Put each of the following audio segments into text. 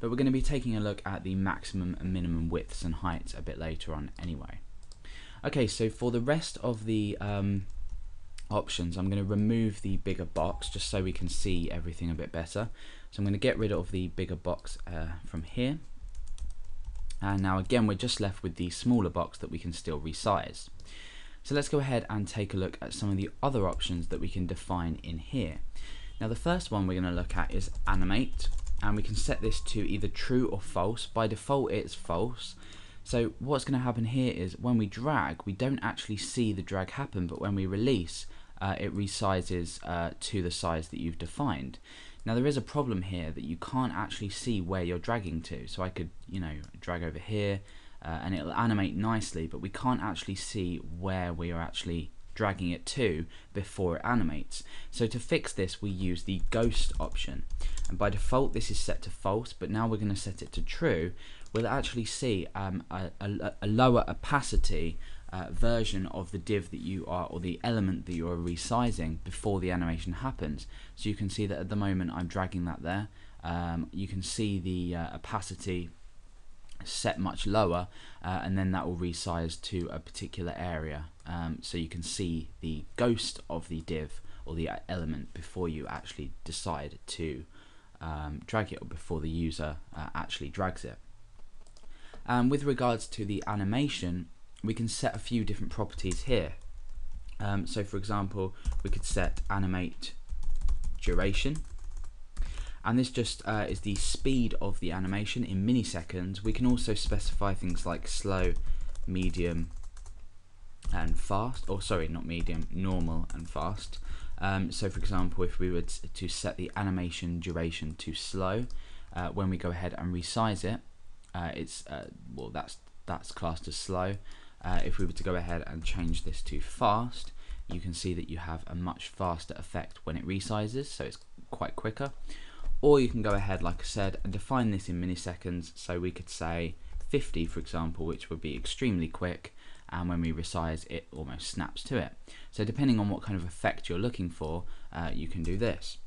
but we're going to be taking a look at the maximum and minimum widths and heights a bit later on anyway. Okay, so for the rest of the options, I'm going to remove the bigger box just so we can see everything a bit better. So I'm going to get rid of the bigger box from here. And now again, we're just left with the smaller box that we can still resize. So let's go ahead and take a look at some of the other options that we can define in here. Now the first one we're going to look at is animate, and we can set this to either true or false. By default it's false. So what's going to happen here is when we drag, we don't actually see the drag happen, but when we release, it resizes to the size that you've defined. Now there is a problem here that you can't actually see where you're dragging to. So I could, drag over here and it'll animate nicely, but we can't actually see where we are actually dragging it to before it animates. So to fix this, we use the ghost option, and by default this is set to false, but now we're going to set it to true. We'll actually see a lower opacity version of the div that you are, or the element that you are resizing before the animation happens. So you can see that at the moment I'm dragging that there. You can see the opacity set much lower, and then that will resize to a particular area, so you can see the ghost of the div or the element before you actually decide to drag it, or before the user actually drags it. With regards to the animation, we can set a few different properties here. So for example, we could set animate duration, and this just is the speed of the animation in milliseconds. We can also specify things like slow, medium and fast, or sorry, not medium, normal and fast. So for example, if we were to set the animation duration to slow, when we go ahead and resize it, it's well, that's classed as slow. If we were to go ahead and change this to fast, you can see that you have a much faster effect when it resizes, so it's quite quicker. Or you can go ahead, like I said, and define this in milliseconds. So we could say 50, for example, which would be extremely quick, and when we resize, it almost snaps to it. So depending on what kind of effect you're looking for, you can do this.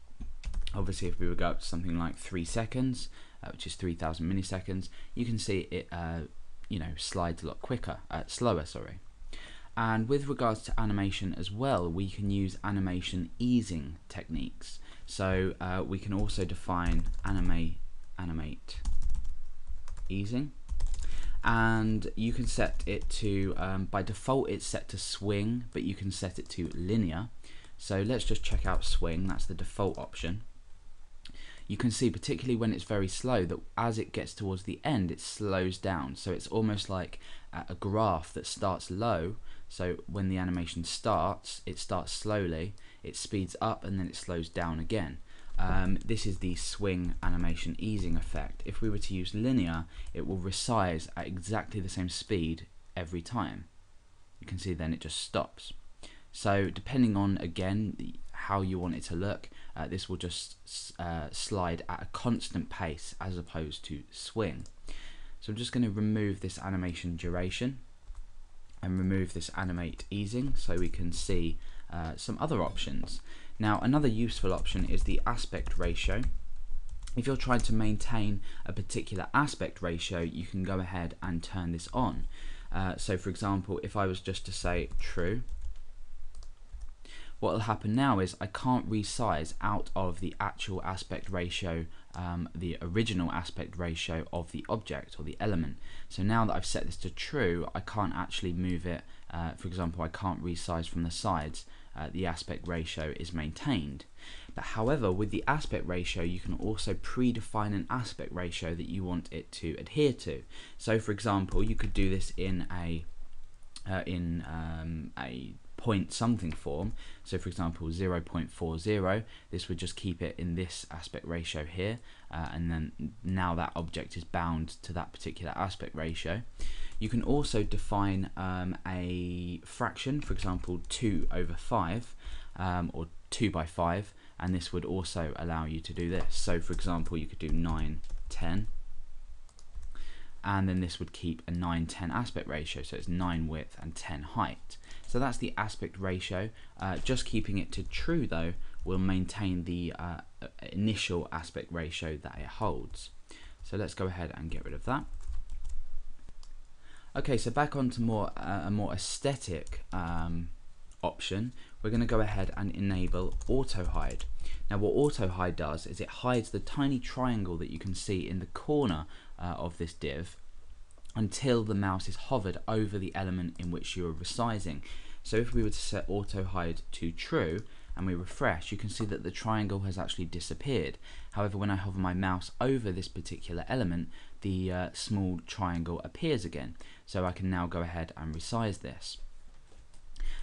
Obviously, if we would go up to something like 3 seconds, which is 3000 milliseconds, you can see it slides a lot quicker, slower, sorry. And with regards to animation as well, we can use animation easing techniques. So we can also define animate easing, and you can set it to, by default it's set to swing, but you can set it to linear. So let's just check out swing. That's the default option. You can see, particularly when it's very slow, that as it gets towards the end it slows down. So it's almost like a graph that starts low. So when the animation starts, it starts slowly, it speeds up, and then it slows down again. This is the swing animation easing effect. If we were to use linear, it will resize at exactly the same speed every time. You can see then it just stops. So depending on, again, how you want it to look, this will just slide at a constant pace as opposed to swing. So I'm just going to remove this animation duration and remove this animate easing so we can see some other options. Now another useful option is the aspect ratio. If you're trying to maintain a particular aspect ratio, you can go ahead and turn this on. So for example, if I was just to say true, what will happen now is I can't resize out of the actual aspect ratio, the original aspect ratio of the object or the element. So now that I've set this to true, I can't actually move it. For example, I can't resize from the sides. The aspect ratio is maintained. But however, with the aspect ratio, you can also predefine an aspect ratio that you want it to adhere to. So for example, you could do this in a point something form. So for example 0.40, this would just keep it in this aspect ratio here, and then now that object is bound to that particular aspect ratio. You can also define a fraction, for example 2/5 or 2/5, and this would also allow you to do this. So for example, you could do 9/10, and then this would keep a 9/10 aspect ratio, so it's 9 width and 10 height. So that's the aspect ratio. Just keeping it to true though will maintain the initial aspect ratio that it holds. So let's go ahead and get rid of that. Okay, so back onto a more aesthetic option, we're going to go ahead and enable auto hide. Now what auto hide does is it hides the tiny triangle that you can see in the corner of this div until the mouse is hovered over the element in which you are resizing. So if we were to set auto hide to true and we refresh, you can see that the triangle has actually disappeared. However, when I hover my mouse over this particular element, the small triangle appears again. So I can now go ahead and resize this.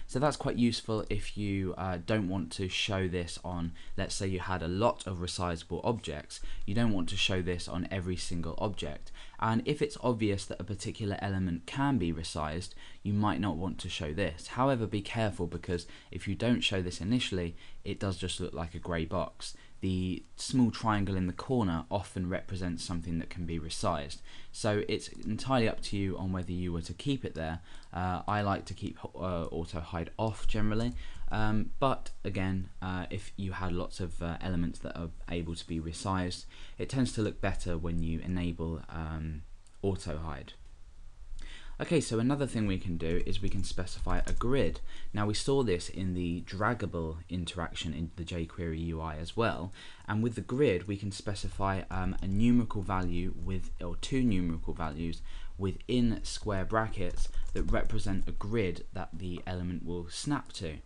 So that's quite useful if you don't want to show this on, let's say you had a lot of resizable objects, you don't want to show this on every single object. And if it's obvious that a particular element can be resized, you might not want to show this. However, be careful, because if you don't show this initially, it does just look like a grey box. The small triangle in the corner often represents something that can be resized. So it's entirely up to you on whether you were to keep it there. I like to keep auto hide off generally, but again, if you had lots of elements that are able to be resized, it tends to look better when you enable auto hide. Okay, so another thing we can do is we can specify a grid. Now we saw this in the draggable interaction in the jQuery UI as well, and with the grid we can specify a numerical value or two numerical values within square brackets that represent a grid that the element will snap to.